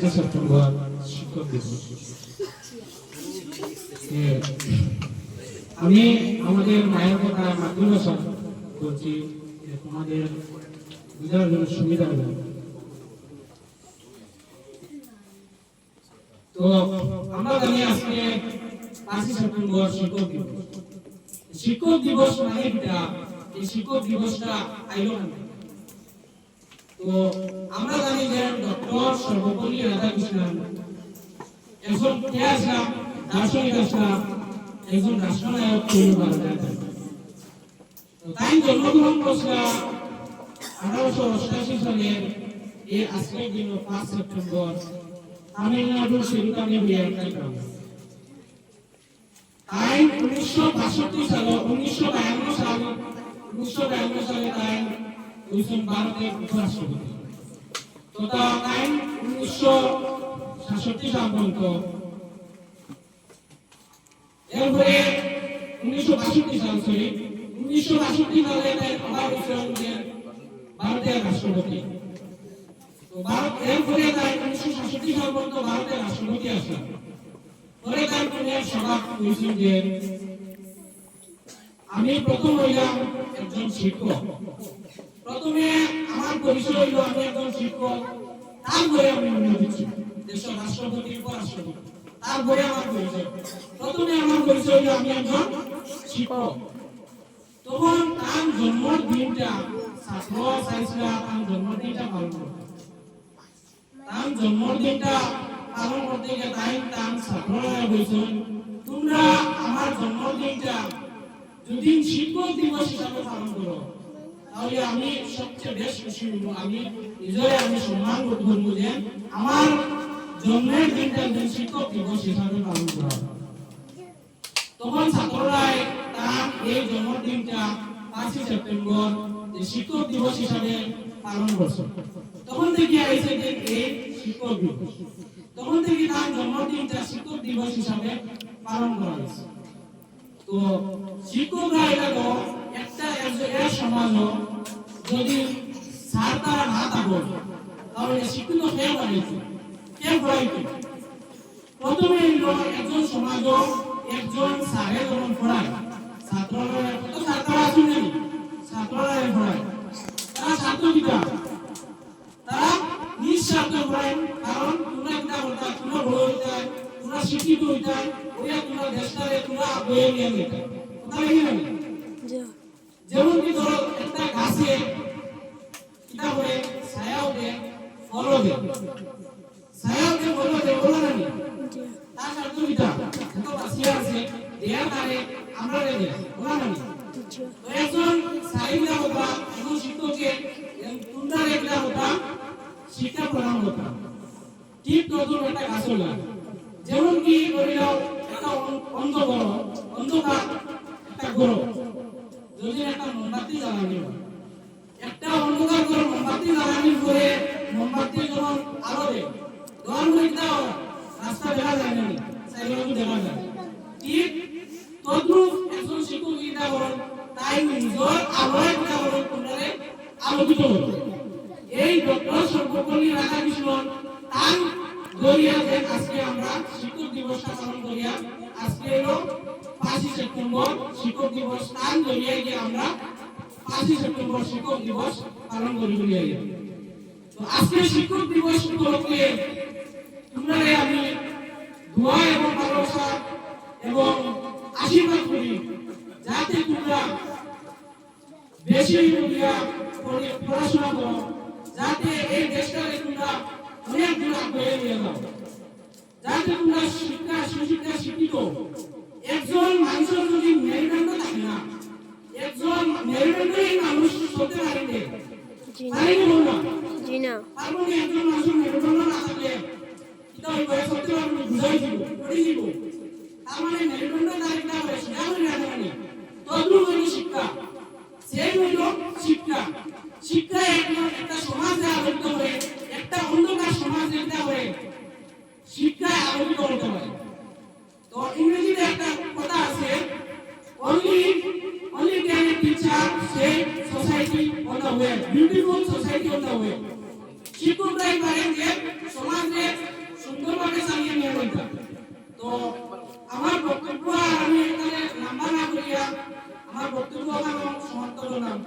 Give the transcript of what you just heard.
5 September শিক্ষক দিবস। আমি আমাদের মায়ের কথা মাতৃভাষা বলছি, তোমাদের বুঝার জন্য সুবিধা হবে। তো আমরা জানি আজকে 5 সেপ্টেম্বর শিক্ষক দিবস। শিক্ষক দিবস মানে এটা, এই শিক্ষক দিবসটা আইলো না। তো আমরা জানি যে ডক্টর সর্বপল্লী রাধাকৃষ্ণন একজন দার্শনিক আসলাম, একজন রাষ্ট্রনায়ক তৈরি করা যায়। তাই জন্মগ্রহণ করছিলাম 1888 সালের এই আজকের দিন 5 সেপ্টেম্বর তামিলনাড়ুর সিরুতানিবিয়ার গ্রামে। তাই 1952 সালে তাই হয়েছেন ভারতের উপরাষ্ট্রপতি। তো তাই 1966 সাল পর্যন্ত, এরপরে 1962 সালে তাই আবার হয়েছেন ভারতের রাষ্ট্রপতি। তো এরপরে তাই 1966 সাল পর্যন্ত ভারতের রাষ্ট্রপতি আসেন। পরে তার সভা হয়েছেন যে আমি প্রথম হইলাম একজন শিক্ষক। প্রথমে আমার পরিচয় হইল আমি একজন শিক্ষক, তারপরে আমি দেশের রাষ্ট্রপতি উপরাষ্ট্রপতি, তারপরে আমার পরিচয়। প্রথমে আমার পরিচয় হইল আমি একজন শিক্ষক। তখন তার জন্মদিনটা ছাত্র চাইছিল তার জন্মদিনটা পালন করতে। তার জন্মদিনটা পালন করতে গিয়ে তাই তার ছাত্ররা বলছেন, তোমরা আমার জন্মদিনটা যদি শিক্ষক দিবস হিসাবে পালন করো তাহলে আমি সবচেয়ে বেশ খুশি হব। আমি সম্মান করব যে আমার জন্মের দিনটা শিক্ষক দিবস হিসাবে পালন করা। তখন ছাত্ররাই তার এই জন্মদিনটা 5 সেপ্টেম্বর শিক্ষক দিবস হিসাবে পালন করছে। তখন থেকে আইছে যে এই শিক্ষক দিবস, তখন থেকে তার জন্মদিনটা শিক্ষক দিবস হিসাবে পালন করা হয়েছে। তো শিক্ষকরা এটা তো একটা সমাজ যদি স্যার তারা না থাকো তাহলে শিক্ষিত কে বানাইছে, কে পড়াইছে? প্রথমে একজন সমাজ একজন স্যারে যখন পড়ায়, ছাত্ররা শুনে ছাত্ররা পড়ায়, তারা ছাত্র পিতা, তারা নিঃস্বার্থ পড়ায়। কারণ তোমরা কিনা বলতা, তোমরা বড় হইতা, তোমরা শিক্ষিত হইতা, ওইয়া তোমরা দেশটারে তোমরা বয়ে নিয়ে যেতে। যেমন কি ধরো একটা গাছে কিনা করে ছায়াও দেয়, ফলও দেয়, ছায়াও দেয়, ফলও দেয়, বলো না নি? তার স্বার্থ পিতা এত বাঁচিয়ে আছে, দেয়ার তারে আমরা দেয়, বলো না নি? তো একজন সাহিত্যা হতা, একজন শিক্ষককে তোমরা রেখলা হতা শিক্ষা প্রদান হতা। ঠিক নতুন একটা গাছ লাগে, যেমন কি করিলাম একটা অন্ধকার একটা গরু, যদি একটা মোমবাতি জ্বালানি, একটা অন্ধকার করে মোমবাতি জ্বালানির পরে মোমবাতি যখন আলো দেয় তখন রাস্তা দেখা যায় না, সাইকেল দেখা যায়। ঠিক তদ্রুপ একজন শিক্ষক গীতা করেন, তাই নিজের আলোয় গীতা করেন তোমরা আলোকিত করবে। এই ডক্টর সর্বপল্লী রাধাকৃষ্ণন তার দরিয়া যে আজকে আমরা শিক্ষক দিবসটা পালন করিয়া, আজকে হলো 5 সেপ্টেম্বর শিক্ষক দিবস, তার দরিয়া গিয়ে আমরা 5 সেপ্টেম্বর শিক্ষক দিবস পালন করি বলিয়া। তো আজকে শিক্ষক দিবস উপলক্ষে তোমরা আমি দোয়া এবং ভালোবাসা এবং আশীর্বাদ করি, যাতে তোমরা বেশি পড়াশোনা করো, যাতে এই দেশটাকে তোমরা অনেক দূর আগে নিয়ে যাও, যাতে তোমরা সুশিক্ষা শিক্ষিত। একজন মানুষের যদি মেরুদণ্ড থাকে না, একজন মেরুদণ্ডহীন মানুষ হতে পারে না, একজন মানুষের মেরুদণ্ড না থাকলে সত্যি বুঝাই দিব, পড়ে দিব। তার মানে মেরুদণ্ড দাঁড়িয়ে হবে সেটা হলে না, তদ্রুপ হইল শিক্ষা। সেই হইল শিক্ষা। শিক্ষা একটা সমাজে আলোকিত হয়ে, একটা অন্ধকার সমাজ যেটা হয়ে শিক্ষায় আলোকিত হতে হয়। তো ইংরেজিতে একটা কথা আছে, only can a teacher save society on the way, beautiful society on the way। শিক্ষকরাই পারেন যে সমাজে আমার বক্তব্য আর আমি এখানে লম্বা না করিয়া আমার বক্তব্য আমার সমাপ্ত করলাম।